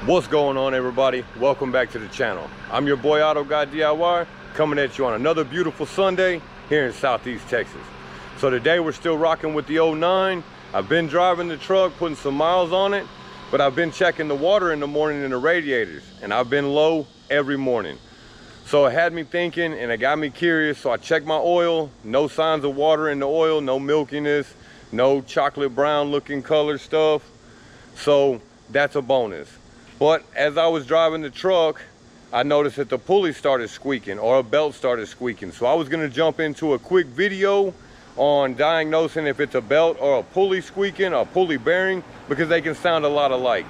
What's going on, everybody? Welcome back to the channel. I'm your boy Auto Guy DIY, coming at you on another beautiful Sunday here in Southeast Texas. So today we're still rocking with the 09. I've been driving the truck, putting some miles on it, but I've been checking the water in the morning in the radiators, and I've been low every morning. So it had me thinking, and it got me curious, so I checked my oil. No signs of water in the oil, no milkiness, no chocolate brown looking color stuff. So that's a bonus. But as I was driving the truck, I noticed that the pulley started squeaking, or a belt started squeaking. So I was gonna jump into a quick video on diagnosing if it's a belt or a pulley squeaking, or a pulley bearing, because they can sound a lot alike.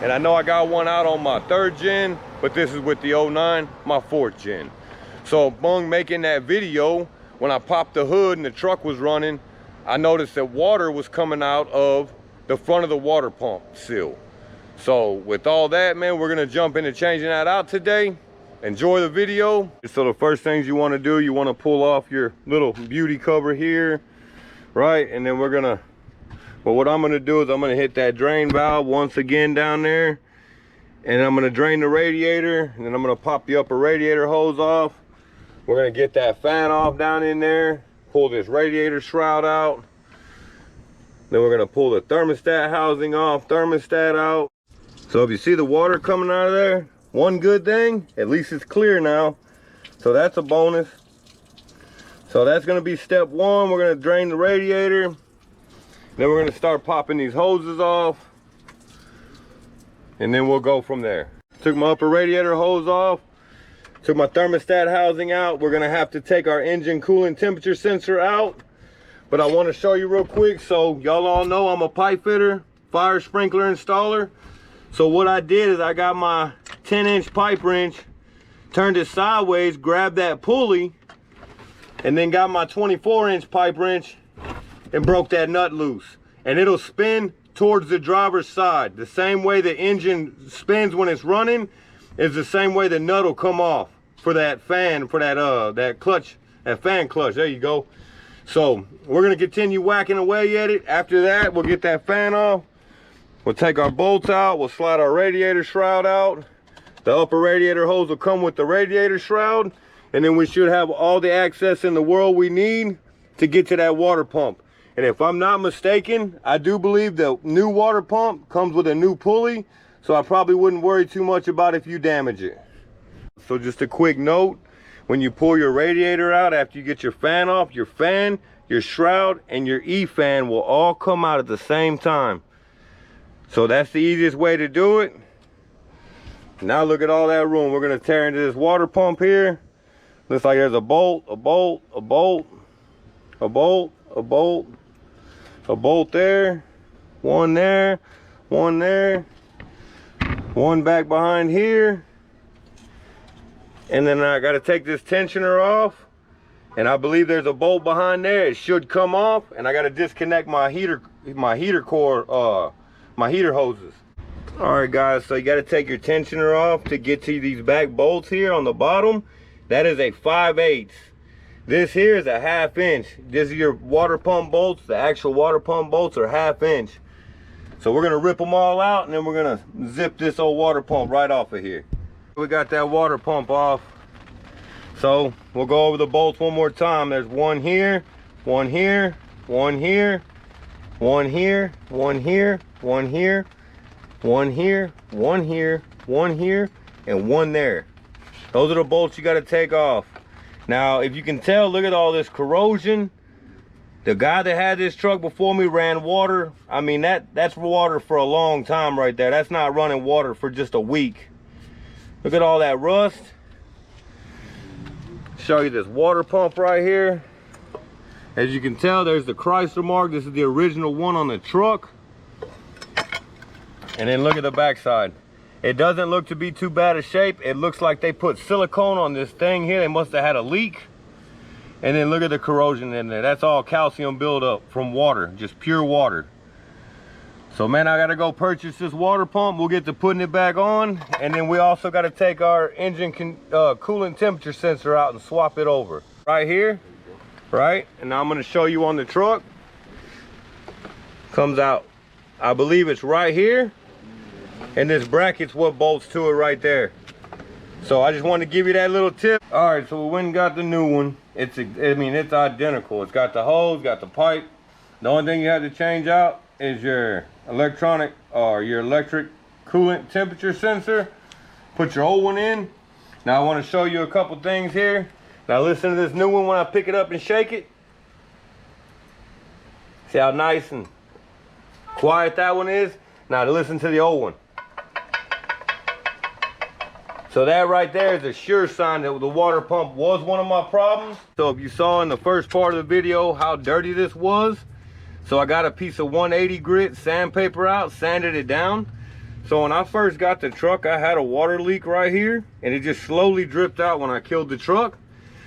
And I know I got one out on my 3rd gen, but this is with the 09, my 4th gen. So among making that video, when I popped the hood and the truck was running, I noticed that water was coming out of the front of the water pump seal. So with all that, man, we're gonna jump into changing that out today. Enjoy the video. So the first things you wanna do, you wanna pull off your little beauty cover here, right? And then what I'm gonna do is I'm gonna hit that drain valve once again down there, and I'm gonna drain the radiator, and then I'm gonna pop the upper radiator hose off. We're gonna get that fan off down in there, pull this radiator shroud out. Then we're gonna pull the thermostat housing off, thermostat out. So if you see the water coming out of there, one good thing, at least it's clear now. So that's a bonus. So that's gonna be step one. We're gonna drain the radiator. Then we're gonna start popping these hoses off. And then we'll go from there. Took my upper radiator hose off. Took my thermostat housing out. We're gonna have to take our engine coolant temperature sensor out. But I wanna show you real quick. So y'all all know I'm a pipe fitter, fire sprinkler installer. So what I did is I got my 10-inch pipe wrench, turned it sideways, grabbed that pulley, and then got my 24-inch pipe wrench and broke that nut loose. And it'll spin towards the driver's side. The same way the engine spins when it's running is the same way the nut will come off for that fan, for that clutch, that fan clutch. There you go. So we're gonna continue whacking away at it. After that, we'll get that fan off. We'll take our bolts out, we'll slide our radiator shroud out. The upper radiator hose will come with the radiator shroud, and then we should have all the access in the world we need to get to that water pump. And if I'm not mistaken, I do believe the new water pump comes with a new pulley, so I probably wouldn't worry too much about if you damage it. So just a quick note, when you pull your radiator out after you get your fan off, your fan, your shroud, and your E-fan will all come out at the same time. So that's the easiest way to do it. Now look at all that room. We're gonna tear into this water pump here. Looks like there's a bolt, a bolt, a bolt, a bolt, a bolt, a bolt there, one there, one there, one back behind here. And then I gotta take this tensioner off. And I believe there's a bolt behind there. It should come off. And I gotta disconnect my heater core, my heater hoses. All right guys, so you got to take your tensioner off to get to these back bolts here on the bottom. That is a 5/8. This here is a 1/2 inch. This is your water pump bolts. The actual water pump bolts are 1/2 inch. So we're gonna rip them all out, and then we're gonna zip this old water pump right off of here. We got that water pump off. So we'll go over the bolts one more time. There's one here, one here, one here, one here, one here, one here, one here, one here, one here, and one there. Those are the bolts you got to take off. Now, if you can tell, look at all this corrosion. The guy that had this truck before me ran water. I mean, that's water for a long time right there. That's not running water for just a week. Look at all that rust. Show you this water pump right here. As you can tell, there's the Chrysler mark. This is the original one on the truck. And then look at the backside. It doesn't look to be too bad a shape. It looks like they put silicone on this thing here. They must have had a leak. And then look at the corrosion in there. That's all calcium buildup from water, just pure water. So man, I gotta go purchase this water pump. We'll get to putting it back on. And then we also gotta take our engine coolant temperature sensor out and swap it over. Right here, right? And now I'm gonna show you on the truck. Comes out, I believe it's right here. And this bracket's what bolts to it right there. So I just wanted to give you that little tip. All right, so we went and got the new one. It's identical. It's got the hose, got the pipe. The only thing you have to change out is your electronic or your electric coolant temperature sensor. Put your old one in. Now I want to show you a couple things here. Now listen to this new one when I pick it up and shake it. See how nice and quiet that one is? Now listen to the old one. So that right there is a sure sign that the water pump was one of my problems. So if you saw in the first part of the video how dirty this was, so I got a piece of 180 grit sandpaper out, sanded it down. So when I first got the truck, I had a water leak right here, and it just slowly dripped out when I killed the truck.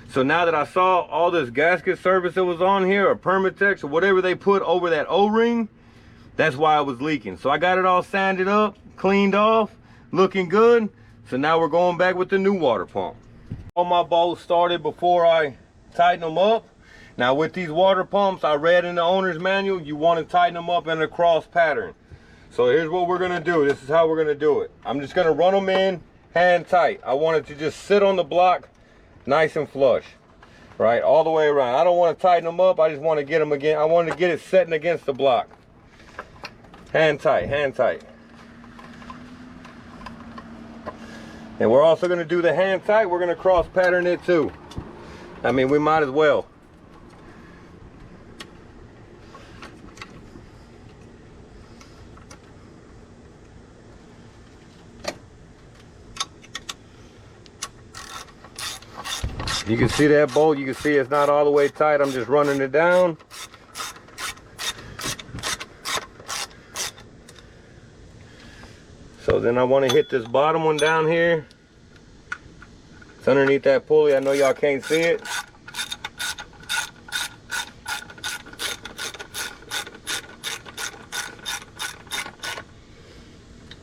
So now that I saw all this gasket service that was on here, or Permatex, or whatever they put over that O-ring, that's why it was leaking. So I got it all sanded up, cleaned off, looking good. So now we're going back with the new water pump. All my bolts started before I tighten them up. Now with these water pumps, I read in the owner's manual, you want to tighten them up in a cross pattern. So here's what we're gonna do. This is how we're gonna do it. I'm just gonna run them in hand tight. I want it to just sit on the block nice and flush, right? All the way around. I don't want to tighten them up. I just want to get them again. I want to get it setting against the block. Hand tight, hand tight. And we're also going to do the hand tight. We're going to cross pattern it too. I mean, we might as well. You can see that bolt. You can see it's not all the way tight. I'm just running it down. So then I want to hit this bottom one down here. It's underneath that pulley. I know y'all can't see it.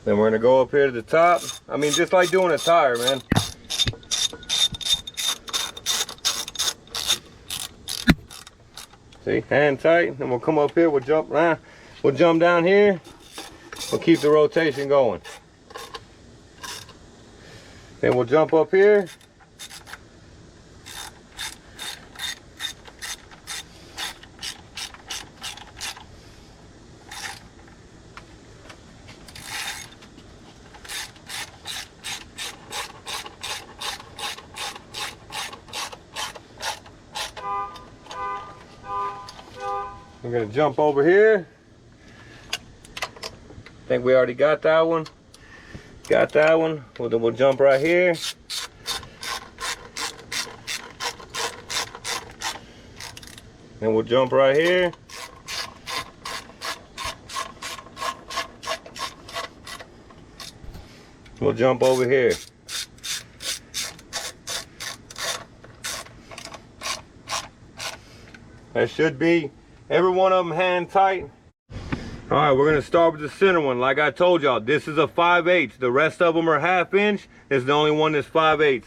Then we're going to go up here to the top. I mean, just like doing a tire, man. See, hand tight. Then we'll come up here. We'll jump around. We'll jump down here. We'll keep the rotation going. Then we'll jump up here. We're gonna jump over here. I think we already got that one. Got that one. Well, then we'll jump right here. And we'll jump right here. We'll jump over here. That should be every one of them hand tight. All right, we're gonna start with the center one. Like I told y'all, this is a 5/8. The rest of them are 1/2 inch. It's the only one that's 5/8.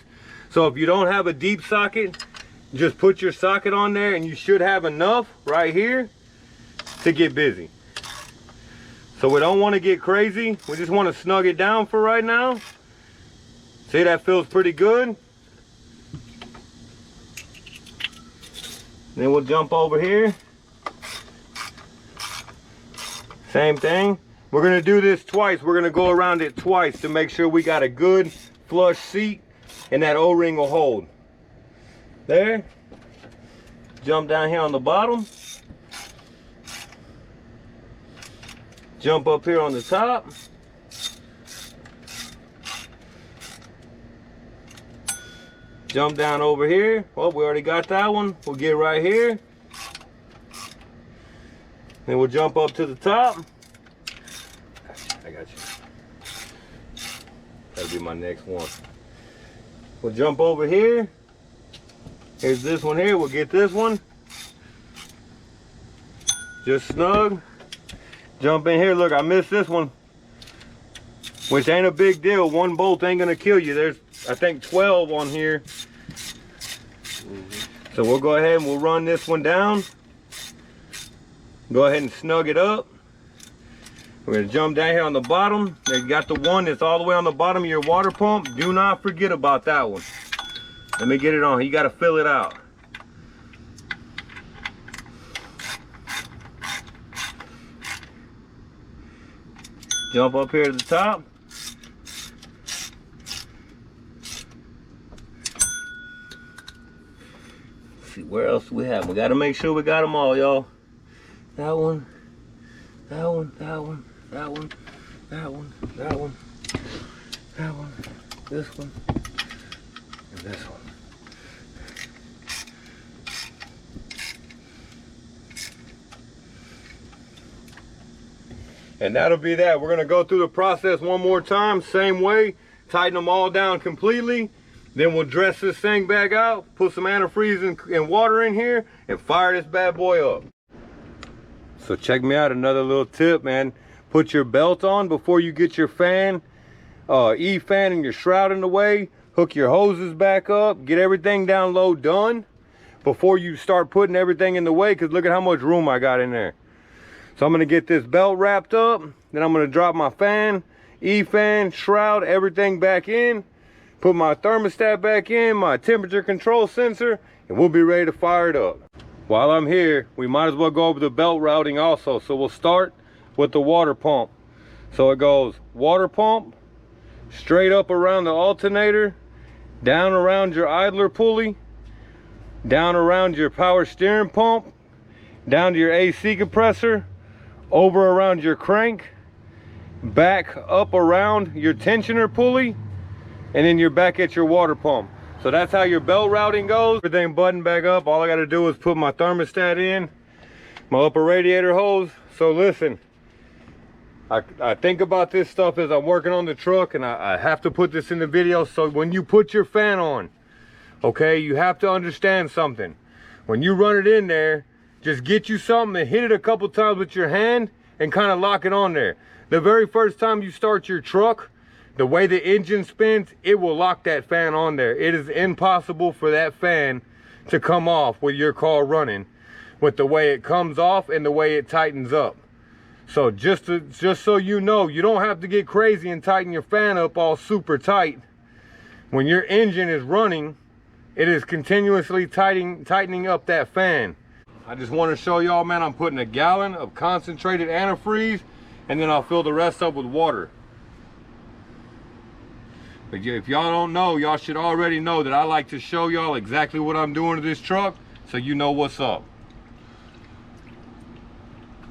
So if you don't have a deep socket, just put your socket on there and you should have enough right here to get busy. So we don't want to get crazy. We just want to snug it down for right now. See, that feels pretty good. Then we'll jump over here. Same thing. We're gonna do this twice. We're gonna go around it twice to make sure we got a good flush seat and that O-ring will hold. There. Jump down here on the bottom. Jump up here on the top. Jump down over here. Oh, we already got that one. We'll get right here. Then we'll jump up to the top. I got you. That'll be my next one. We'll jump over here. Here's this one here. We'll get this one. Just snug. Jump in here. Look, I missed this one, which ain't a big deal. One bolt ain't gonna kill you. There's, I think, 12 on here. So we'll go ahead and we'll run this one down. Go ahead and snug it up. We're gonna jump down here on the bottom. You got the one that's all the way on the bottom of your water pump. Do not forget about that one. Let me get it on. You gotta fill it out. Jump up here to the top. Let's see, where else do we have? We gotta make sure we got them all, y'all. That one, that one, that one, that one, that one, that one, that one, this one, and this one. And that'll be that. We're gonna go through the process one more time, same way, tighten them all down completely. Then we'll dress this thing back out, put some antifreeze and water in here, and fire this bad boy up. So check me out, another little tip, man. Put your belt on before you get your fan, E-fan and your shroud in the way. Hook your hoses back up, get everything down low done before you start putting everything in the way, because look at how much room I got in there. So I'm gonna get this belt wrapped up, then I'm gonna drop my fan, E-fan, shroud, everything back in, put my thermostat back in, my temperature control sensor, and we'll be ready to fire it up. While I'm here, we might as well go over the belt routing also. So we'll start with the water pump. So it goes water pump, straight up around the alternator, down around your idler pulley, down around your power steering pump, down to your AC compressor, over around your crank, back up around your tensioner pulley, and then you're back at your water pump. So that's how your belt routing goes. Everything buttoned back up. All I gotta do is put my thermostat in, my upper radiator hose. So listen, I think about this stuff as I'm working on the truck, and I have to put this in the video. So when you put your fan on, okay, you have to understand something. When you run it in there, just get you something and hit it a couple times with your hand and kind of lock it on there. The very first time you start your truck, the way the engine spins, it will lock that fan on there. It is impossible for that fan to come off with your car running, with the way it comes off and the way it tightens up. So just so you know, you don't have to get crazy and tighten your fan up all super tight. When your engine is running, it is continuously tightening up that fan. I just want to show y'all, man, I'm putting a gallon of concentrated antifreeze, and then I'll fill the rest up with water. But if y'all don't know, y'all should already know that I like to show y'all exactly what I'm doing to this truck, so you know what's up.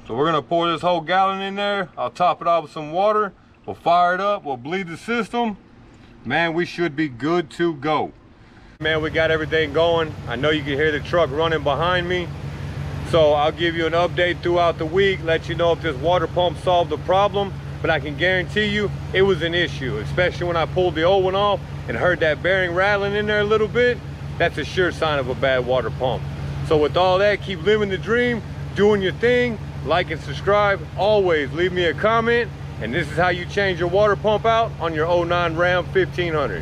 So we're gonna pour this whole gallon in there. I'll top it off with some water. We'll fire it up, we'll bleed the system. Man, we should be good to go. Man, we got everything going. I know you can hear the truck running behind me. So I'll give you an update throughout the week, let you know if this water pump solved the problem, but I can guarantee you it was an issue, especially when I pulled the old one off and heard that bearing rattling in there a little bit. That's a sure sign of a bad water pump. So with all that, keep living the dream, doing your thing, like and subscribe, always leave me a comment, and this is how you change your water pump out on your 09 Ram 1500.